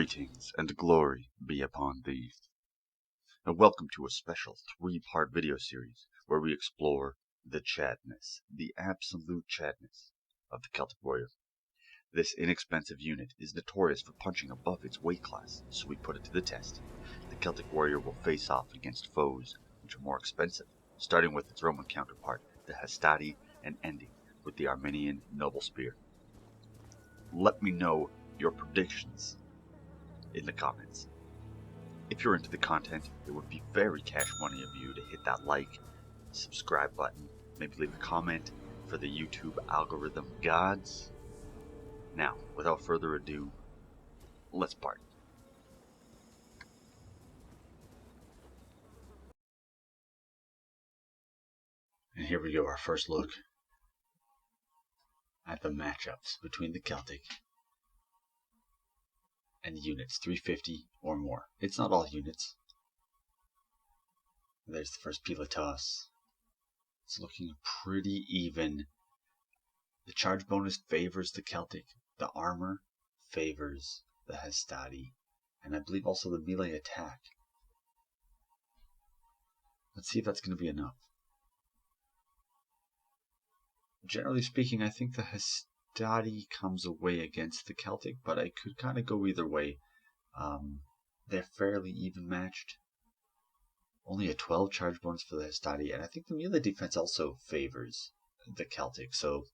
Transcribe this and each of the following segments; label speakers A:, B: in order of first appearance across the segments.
A: Greetings and glory be upon thee, and welcome to a special 3-part video series where we explore the Chadness, the absolute Chadness of the Celtic Warrior. This inexpensive unit is notorious for punching above its weight class, so we put it to the test. The Celtic Warrior will face off against foes which are more expensive, starting with its Roman counterpart, the Hastati, and ending with the Armenian Noble Spear. Let me know your predictions in the comments. If you're into the content, it would be very cash money of you to hit that like, subscribe button, maybe leave a comment for the YouTube algorithm gods. Now, without further ado, let's part. And here we go, our first look at the matchups between the Celtic and units 350 or more. It's not all units. There's the first Pilatos. It's looking pretty even. The charge bonus favors the Celtic. The armor favors the Hastati. And I believe also the melee attack. Let's see if that's going to be enough. Generally speaking, I think the Hastati comes away against the Celtic, but I could kind of go either way. They're fairly even matched. Only a 12 charge bonus for the Hastati, and I think the melee defense also favors the Celtic, so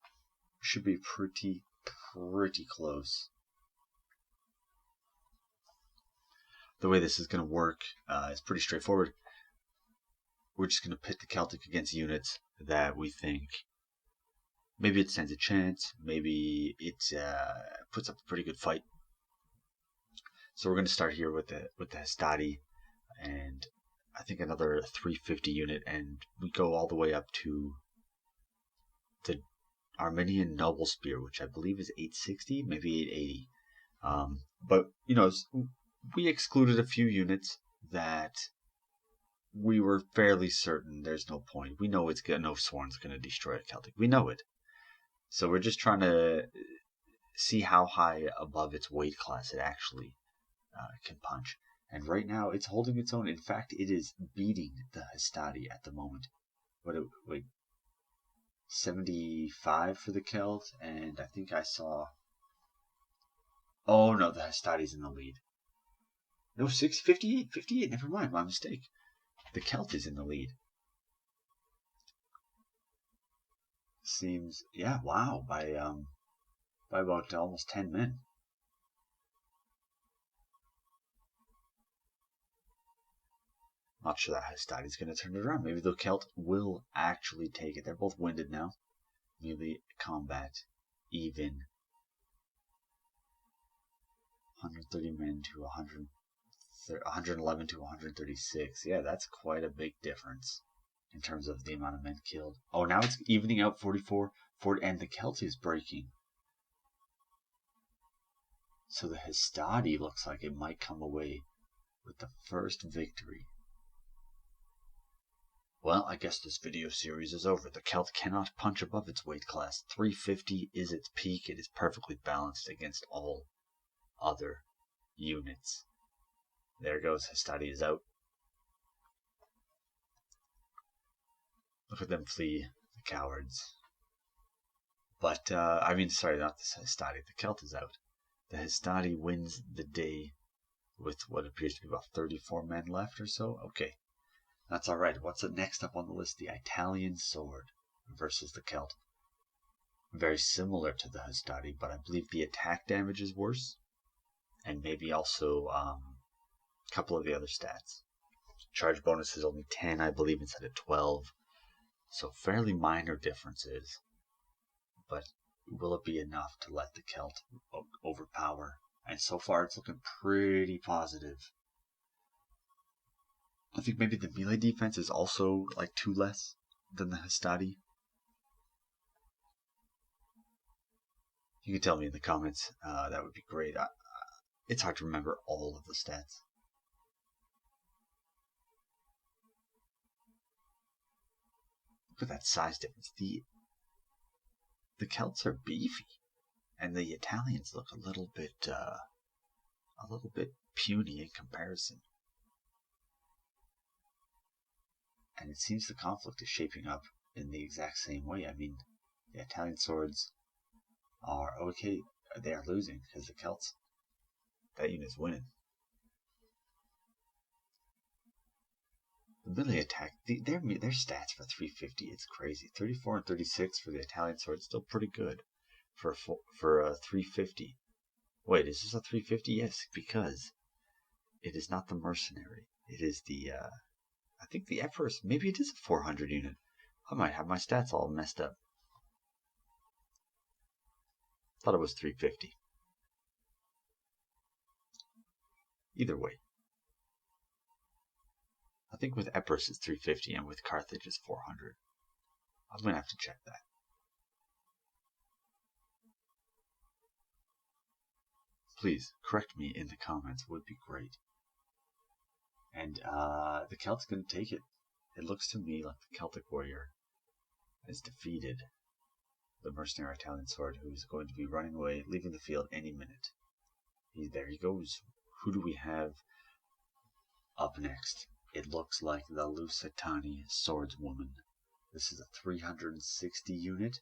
A: should be pretty close. The way this is going to work is pretty straightforward. We're just going to pit the Celtic against units that we think maybe it stands a chance, maybe it puts up a pretty good fight. So we're going to start here with the Hastati, and I think another 350 unit, and we go all the way up to the Armenian Noble Spear, which I believe is 860, maybe 880. But, you know, we excluded a few units that we were fairly certain there's no point. We know no Sworn's going to destroy a Celtic. We know it. So we're just trying to see how high above its weight class it actually can punch. And right now, it's holding its own. In fact, it is beating the Hastati at the moment. Wait, 75 for the Celt, and I think I saw... Oh, no, the Hastati's in the lead. No, 58, never mind, my mistake. The Celt is in the lead. Seems, yeah, wow, by about almost 10 men. Not sure that Hastati's going to turn it around. Maybe the Celt will actually take it. They're both winded now. Melee combat, even. 130 men to 111 to 136. Yeah, that's quite a big difference in terms of the amount of men killed. Oh, now it's evening out 44, and the Celt is breaking. So the Hastati looks like it might come away with the first victory. Well, I guess this video series is over. The Celt cannot punch above its weight class. 350 is its peak. It is perfectly balanced against all other units. There goes. Hastati is out. Look at them flee, the cowards. But, sorry, not the Hastati. The Celt is out. The Hastati wins the day with what appears to be about 34 men left or so. Okay. That's alright. What's next up on the list? The Italian Sword versus the Celt. Very similar to the Hastati, but I believe the attack damage is worse. And maybe also a couple of the other stats. Charge bonus is only 10, I believe, instead of 12. So fairly minor differences. But will it be enough to let the Celt overpower? And so far it's looking pretty positive. I think maybe the melee defense is also like 2 less than the Hastati. You can tell me in the comments. That would be great. It's hard to remember all of the stats. Look at that size difference. The Celts are beefy, and the Italians look a little bit a little bit puny in comparison. And it seems the conflict is shaping up in the exact same way. I mean, the Italian swords are okay. They are losing because the Celts, that unit's winning. The melee attack, their stats for 350, it's crazy. 34 and 36 for the Italian sword, still pretty good for a 350. Wait, is this a 350? Yes, because it is not the mercenary. It is the, I think the Empress, maybe it is a 400 unit. I might have my stats all messed up. Thought it was 350. Either way. I think with Epirus it's 350 and with Carthage it's 400. I'm going to have to check that. Please, correct me in the comments, would be great. And the Celt's going to take it. It looks to me like the Celtic Warrior has defeated the mercenary Italian sword, who's going to be running away, leaving the field any minute. There he goes. Who do we have up next? It looks like the Lusitani swordswoman. This is a 360 unit.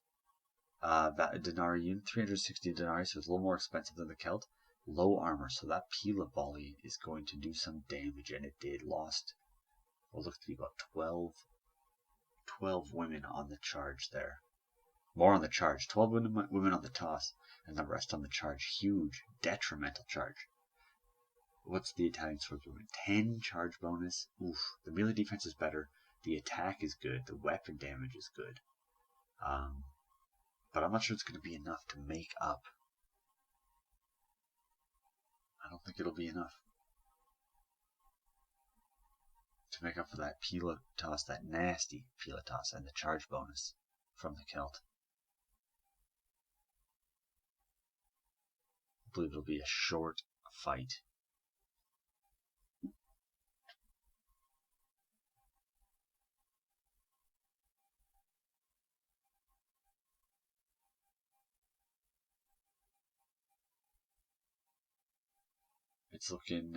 A: Denarii unit, 360 denarii, so it's a little more expensive than the Celt. Low armor, so that Pila volley is going to do some damage, and it did. Lost, well, look to be about 12 women on the charge there. More on the charge. 12 women on the toss, and the rest on the charge. Huge, detrimental charge. What's the Italian sword doing? 10 charge bonus. Oof. The melee defense is better. The attack is good. The weapon damage is good. But I'm not sure it's going to be enough to make up. I don't think it'll be enough to make up for that Pila toss, that nasty Pila toss, and the charge bonus from the Celt. I believe it'll be a short fight. It's looking,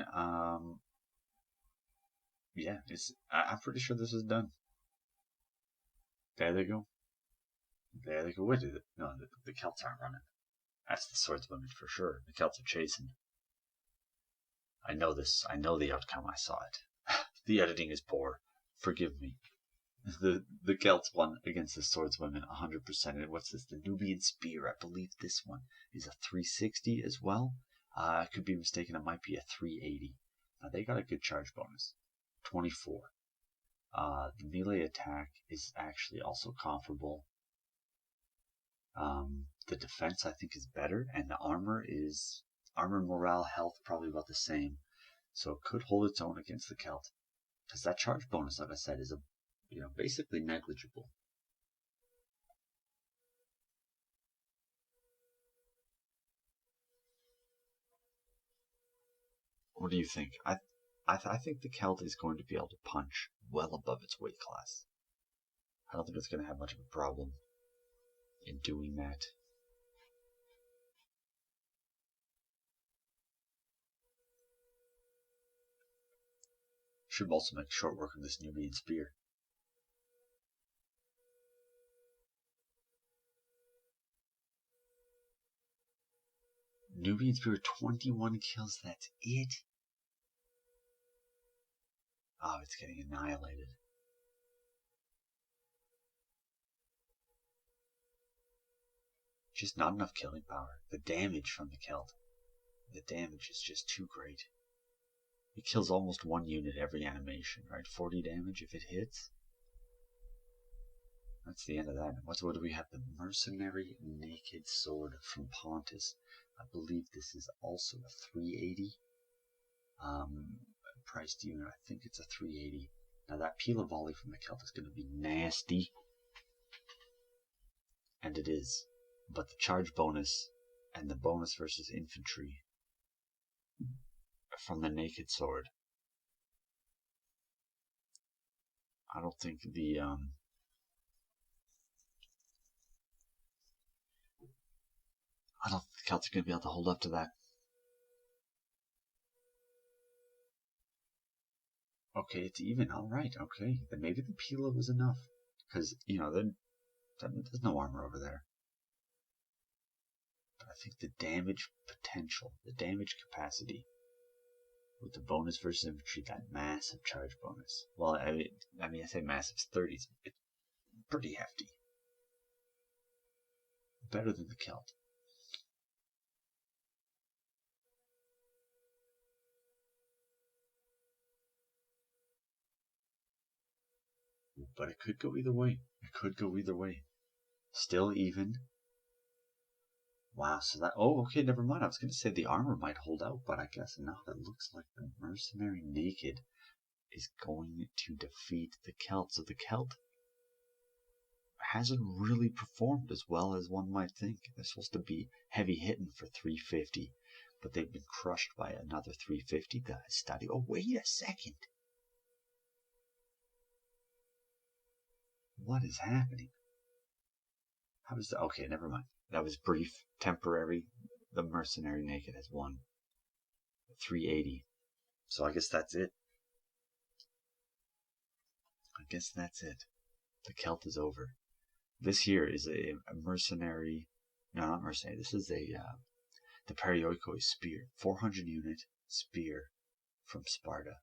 A: yeah, I'm pretty sure this is done. There they go. There they go. Wait, no, the Celts aren't running. That's the swordswomen for sure. The Celts are chasing. I know this. I know the outcome. I saw it. The editing is poor. Forgive me. The Celts won against the swordswomen 100%. And what's this? The Nubian spear. I believe this one is a 360 as well. I could be mistaken. It might be a 380. They got a good charge bonus. 24. The melee attack is actually also comparable. The defense I think is better, and the armor, morale, health probably about the same. So it could hold its own against the Celt, because that charge bonus, like I said, is basically negligible. What do you think? I think the Celt is going to be able to punch well above its weight class. I don't think it's going to have much of a problem in doing that. Should also make short work of this Nubian spear. Nubian spear, 21 kills, that's it? Oh, it's getting annihilated. Just not enough killing power. The damage from the Celt. The damage is just too great. It kills almost one unit every animation, right? 40 damage if it hits. That's the end of that. What do we have? The Mercenary Naked Sword from Pontus. I believe this is also a 380. Priced unit, I think it's a 380. Now that Pila volley from the Celt is going to be nasty. And it is. But the charge bonus and the bonus versus infantry from the Naked Sword, I don't think the Celts are going to be able to hold up to that. Okay, it's even. All right. Okay, then maybe the Pila was enough, because there's no armor over there. But I think the damage potential, the damage capacity, with the bonus versus infantry, that massive charge bonus. Well, I say massive. It's 30. It's pretty hefty. Better than the Celt. But it could go either way. It could go either way. Still even. Wow, so that... Oh, okay, never mind. I was going to say the armor might hold out, but I guess not. It looks like the Mercenary Naked is going to defeat the Celt. So the Celt hasn't really performed as well as one might think. They're supposed to be heavy hitting for 350, but they've been crushed by another 350. The study... Oh, wait a second. What is happening? How is that? Okay, never mind. That was brief, temporary. The Mercenary Naked has won. 380. So I guess that's it. The Celt is over. This here is a mercenary. No, not mercenary. This is the Perioikoi spear. 400 unit spear from Sparta.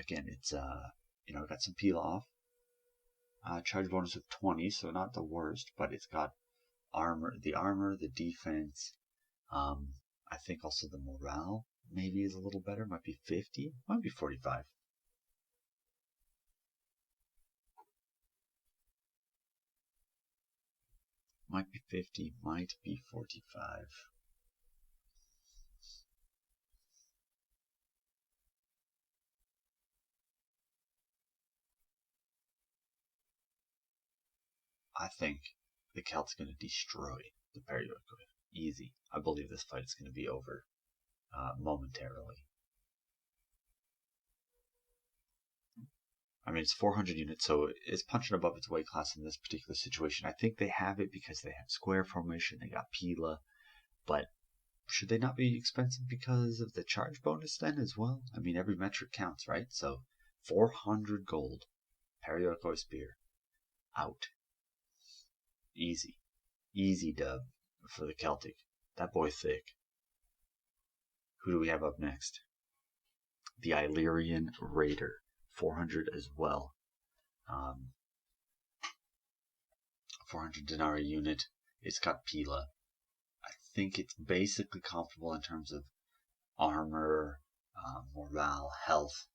A: Again, it's got some peel off. Charge bonus of 20, so not the worst, but it's got armor, the defense. I think also the morale maybe is a little better. Might be 50, might be 45. Might be 50, might be 45. I think the Celt's going to destroy the Perioikoi. Easy. I believe this fight is going to be over momentarily. I mean, it's 400 units, so it's punching above its weight class in this particular situation. I think they have it because they have square formation, they got Pila, but should they not be expensive because of the charge bonus then as well? I mean, every metric counts, right? So 400 gold, Perioikoi spear, out. Easy dub for the Celtic. That boy thick. Who do we have up next? The Illyrian Raider, 400 as well. 400 denarii unit. It's got Pila. I think it's basically comparable in terms of armor, morale, health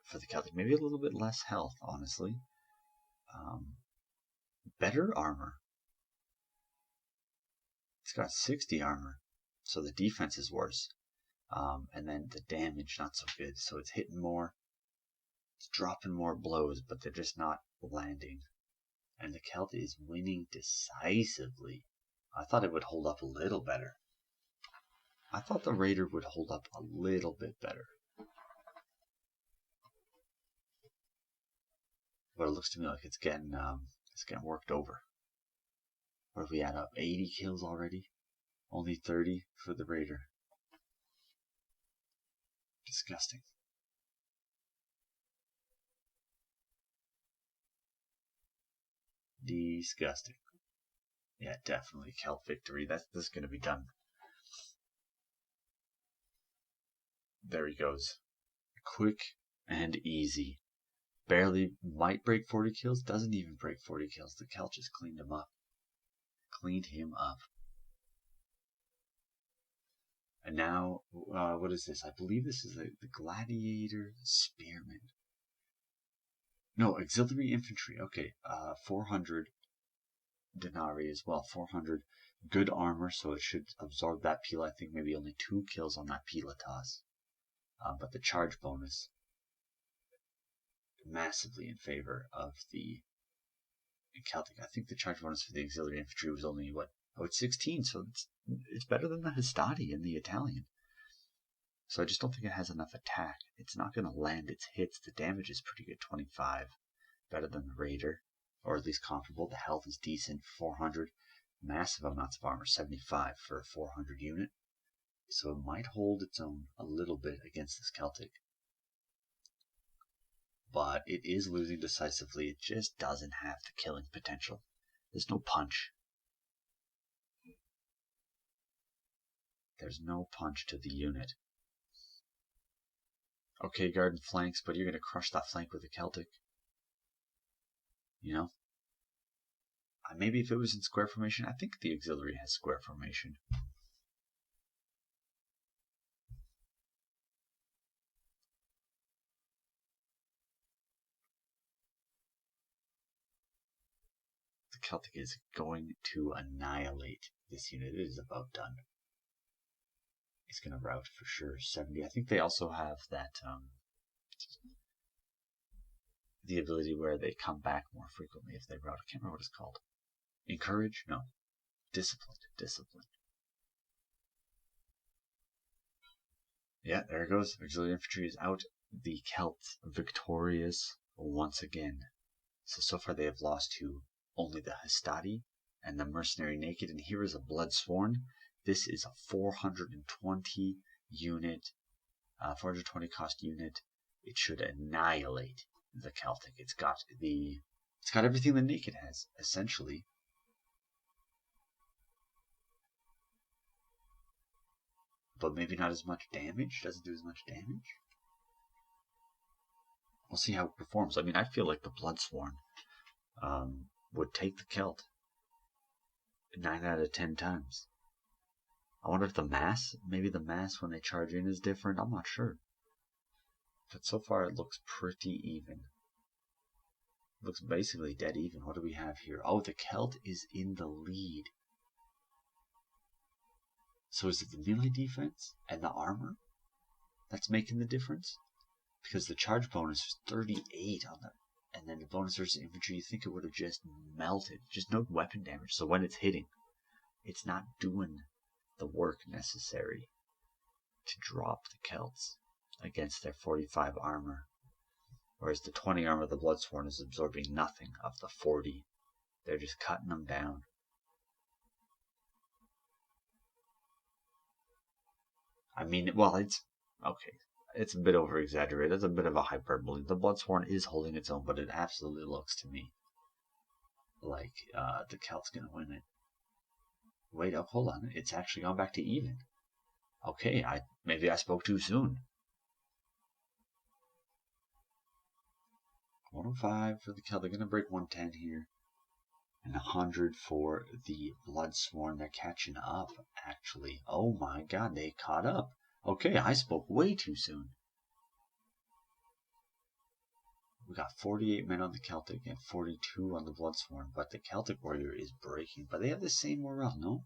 A: for the Celtic. Maybe a little bit less health, honestly. Better armor. It's got 60 armor, so the defense is worse. And then the damage not so good, so it's hitting more. It's dropping more blows, but they're just not landing. And the Celt is winning decisively. I thought it would hold up a little better. I thought the Raider would hold up a little bit better. But it looks to me like it's getting worked over. What if we add up 80 kills already? Only 30 for the Raider. Disgusting. Disgusting. Yeah, definitely Celt victory. This is going to be done. There he goes. Quick and easy. Barely might break 40 kills. Doesn't even break 40 kills. The Celt just cleaned him up. And now, what is this? I believe this is the Gladiator Spearman. No, Auxiliary Infantry. Okay, 400 denarii as well. 400 good armor, so it should absorb that Pila. I think maybe only 2 kills on that Pila toss. But the charge bonus massively in favor of the Celtic. I think the charge bonus for the Auxiliary Infantry was only, it's 16, so it's better than the Hastati in the Italian. So I just don't think it has enough attack. It's not going to land its hits. The damage is pretty good, 25. Better than the Raider, or at least comparable. The health is decent, 400. Massive amounts of armor, 75 for a 400 unit. So it might hold its own a little bit against this Celtic. But it is losing decisively. It just doesn't have the killing potential. There's no punch. There's no punch to the unit. Okay, garden flanks, but you're going to crush that flank with a Celtic. You know? Maybe if it was in square formation, I think the auxiliary has square formation. The Celtic is going to annihilate this unit. It is about done. It's going to rout for sure. 70. I think they also have that, the ability where they come back more frequently if they rout. I can't remember what it's called. Encourage? No. Disciplined. Disciplined. Yeah, there it goes. Auxiliary infantry is out. The Celts victorious once again. So far they have lost to only the Hastati and the Mercenary Naked, and here is a Bloodsworn. This is a 420 unit, 420 cost unit. It should annihilate the Celtic. It's got everything the Naked has, essentially. But maybe not as much damage. Doesn't do as much damage. We'll see how it performs. I mean, I feel like the Bloodsworn would take the Celt 9 out of 10 times. I wonder if maybe the mass when they charge in is different. I'm not sure. But so far it looks pretty even. It looks basically dead even. What do we have here? Oh, the Celt is in the lead. So is it the melee defense and the armor that's making the difference? Because the charge bonus is 38 on the, and then the bonus versus infantry, you think it would have just melted. Just no weapon damage. So when it's hitting, it's not doing the work necessary to drop the Celts against their 45 armor. Whereas the 20 armor of the Bloodsworn is absorbing nothing of the 40. They're just cutting them down. I mean, well, it's okay. It's a bit over exaggerated. It's a bit of a hyperbole. The Bloodsworn is holding its own, but it absolutely looks to me like the Celt's gonna win it. Wait up, hold on. It's actually gone back to even. Okay, maybe I spoke too soon. 105 for the Celt. They're gonna break 110 here. And 100 for the Bloodsworn. They're catching up, actually. Oh my god, they caught up. Okay, I spoke way too soon. We got 48 men on the Celtic and 42 on the Bloodsworn, but the Celtic Warrior is breaking. But they have the same morale, no?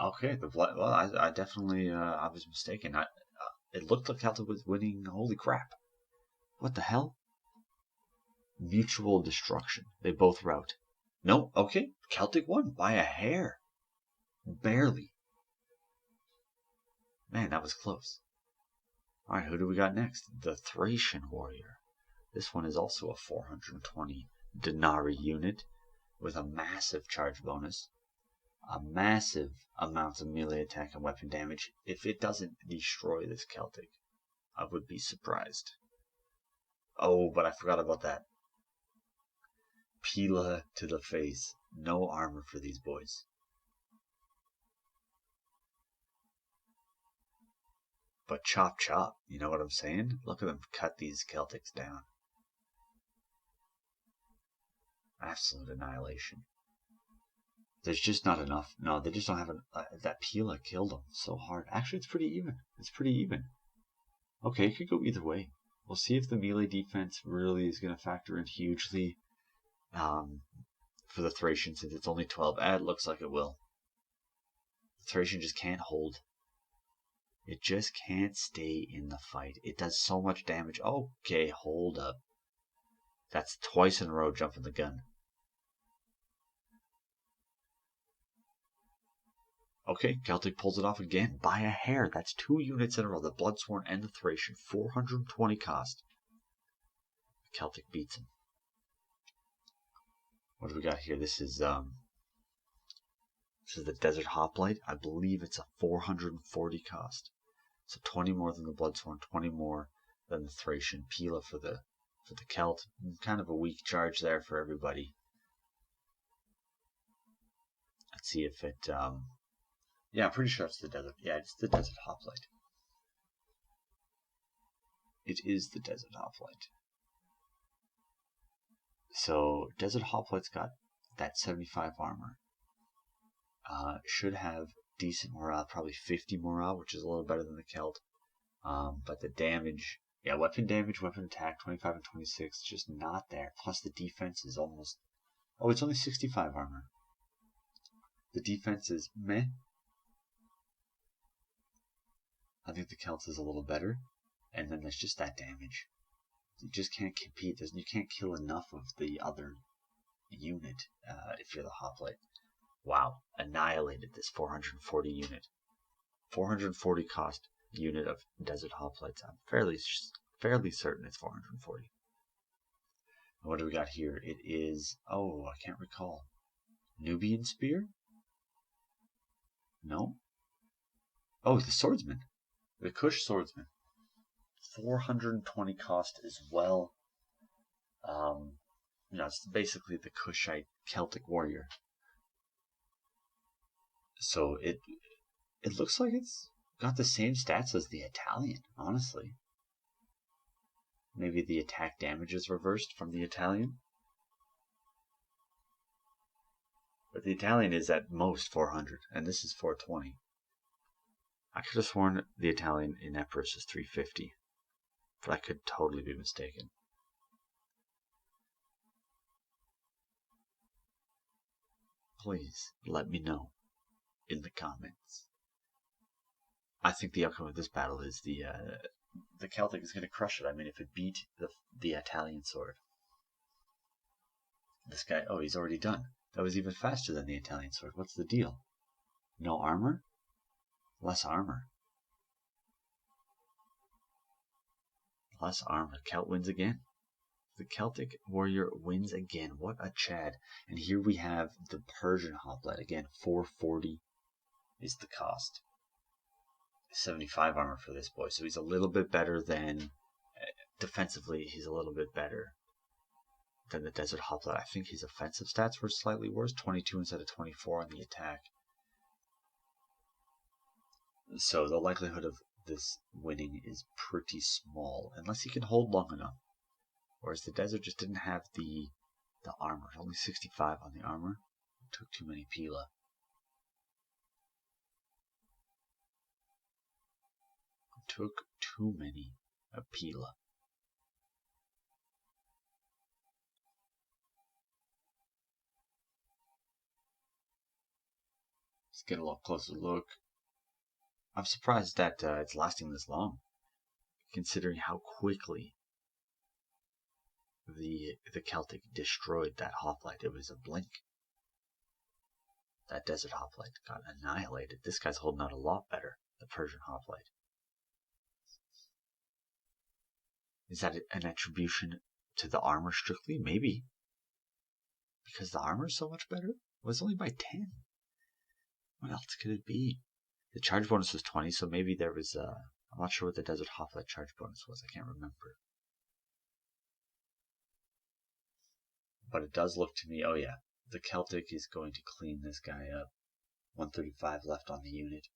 A: Okay, I definitely, I was mistaken. It looked like Celtic was winning. Holy crap. What the hell? Mutual destruction. They both rout. No, okay. Celtic won by a hair. Barely. Man, that was close. Alright, who do we got next? The Thracian Warrior. This one is also a 420 denarii unit with a massive charge bonus. A massive amount of melee attack and weapon damage. If it doesn't destroy this Celtic, I would be surprised. Oh, but I forgot about that. Pila to the face. No armor for these boys. But chop chop, you know what I'm saying? Look at them cut these Celtics down. Absolute annihilation. There's just not enough. No, they just don't have that Pila killed them so hard. Actually, it's pretty even. It's pretty even. Okay, it could go either way. We'll see if the melee defense really is going to factor in hugely for the Thracian, since it's only 12. It looks like it will. The Thracian just can't hold. It just can't stay in the fight. It does so much damage. Okay, hold up. That's twice in a row jumping the gun. Okay, Celtic pulls it off again by a hair. That's 2 units in a row. The Bloodsworn and the Thracian. 420 cost. Celtic beats him. What do we got here? This is the Desert Hoplite. I believe it's a 440 cost. So 20 more than the Bloodsworn, 20 more than the Thracian. Pila for the Celt. Kind of a weak charge there for everybody. Let's see if it yeah, I'm pretty sure it's the Desert. Yeah, it's the Desert Hoplite. It is the Desert Hoplite. So Desert Hoplite's got that 75 armor. Should have decent morale, probably 50 morale, which is a little better than the Celt. But the damage, yeah, weapon damage, weapon attack, 25 and 26, just not there. Plus the defense is almost, oh, it's only 65 armor. The defense is meh. I think the Celt is a little better. And then there's just that damage. You just can't compete. You can't kill enough of the other unit if you're the Hoplite. Wow, annihilated this 440 unit. 440 cost unit of Desert Hoplites. I'm fairly certain it's 440. And what do we got here? It is, oh, I can't recall. Nubian Spear? No. Oh, the Swordsman. The Kush Swordsman. 420 cost as well. It's basically the Kushite Celtic Warrior. So it looks like it's got the same stats as the Italian, honestly. Maybe the attack damage is reversed from the Italian. But the Italian is at most 400, and this is 420. I could have sworn the Italian in Epirus is 350, but I could totally be mistaken. Please let me know in the comments. I think the outcome of this battle is the Celtic is going to crush it. I mean, if it beat the Italian sword. This guy, oh, he's already done. That was even faster than the Italian sword. What's the deal? No armor? Less armor. Less armor. Celt wins again. The Celtic Warrior wins again. What a Chad. And here we have the Persian Hoplite. Again, 440 is the cost. 75 armor for this boy. So he's a little bit better than... defensively, he's a little bit better than the Desert Hoplite. I think his offensive stats were slightly worse. 22 instead of 24 on the attack. So the likelihood of this winning is pretty small. Unless he can hold long enough. Whereas the Desert just didn't have the armor. Only 65 on the armor. It took too many Pila. It took too many Pila. Let's get a little closer look. I'm surprised that it's lasting this long, considering how quickly the Celtic destroyed that Hoplite. It was a blink. That Desert Hoplite got annihilated. This guy's holding out a lot better, the Persian Hoplite. Is that an attribution to the armor strictly? Maybe. Because the armor is so much better? It was only by 10. What else could it be? The charge bonus was 20, so maybe there was I'm not sure what the Desert Hoplite charge bonus was. I can't remember. But it does look to me, oh yeah, the Celtic is going to clean this guy up. 135 left on the unit.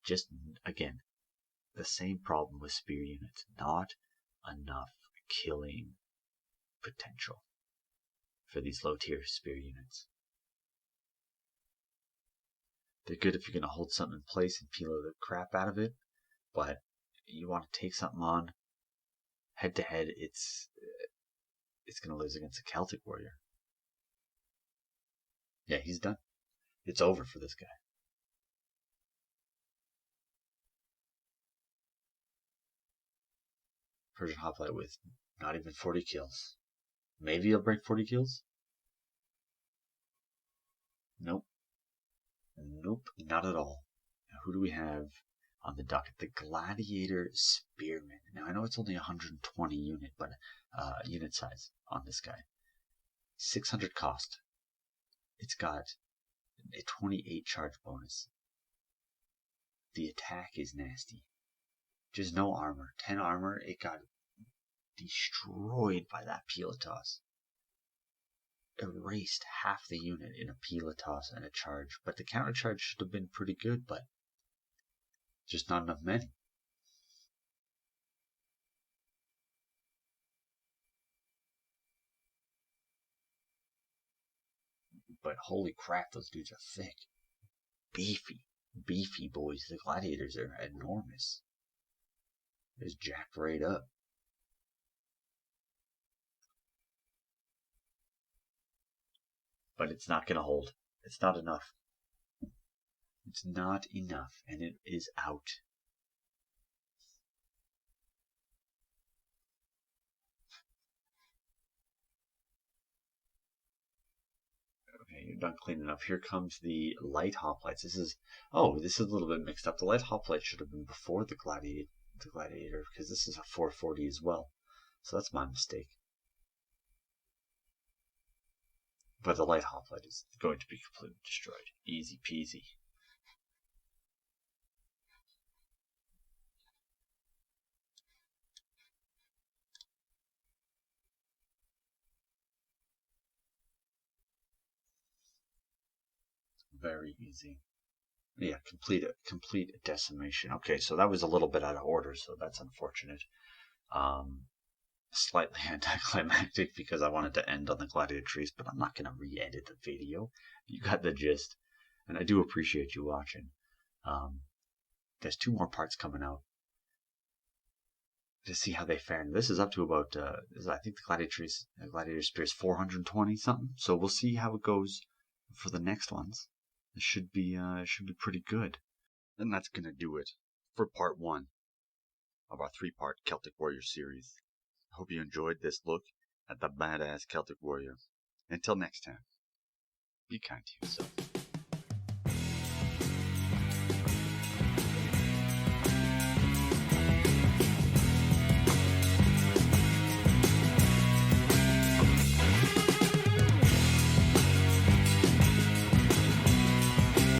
A: Just, again, the same problem with spear units. Not enough killing potential for these low tier spear units. They're good if you're going to hold something in place and peel the crap out of it, but you want to take something on head to head, it's going to lose against a Celtic Warrior. Yeah, he's done. It's over for this guy. Persian Hoplite with not even 40 kills. Maybe he'll break 40 kills? Nope. Nope, not at all. Now, who do we have on the docket? The Gladiator Spearman. Now, I know it's only 120 unit size on this guy. 600 cost. It's got a 28 charge bonus. The attack is nasty. Just no armor. 10 armor. It got destroyed by that Pilotos. Erased half the unit in a Pilotos and a charge. But the counter charge should have been pretty good, but just not enough men. But holy crap, those dudes are thick. Beefy boys. The gladiators are enormous. Just jacked right up. But it's not going to hold. It's not enough. It's not enough, and it is out. Okay, you're done cleaning up. Here comes the light hoplites. This is a little bit mixed up. The light hoplite should have been before the gladiator, because this is a 440 as well. So that's my mistake. But the light hoplite is going to be completely destroyed. Easy peasy. Very easy. Yeah, complete decimation. Okay, so that was a little bit out of order, so that's unfortunate. Slightly anticlimactic because I wanted to end on the gladiatrice, but I'm not going to re-edit the video. You got the gist, and I do appreciate you watching. There's 2 more parts coming out to see how they fare. And this is up to about, I think the gladiator spear is 420 something. So we'll see how it goes for the next ones. It should be pretty good. And that's gonna do it for part 1 of our 3-part Celtic Warrior series. I hope you enjoyed this look at the badass Celtic Warrior. Until next time, be kind to yourself.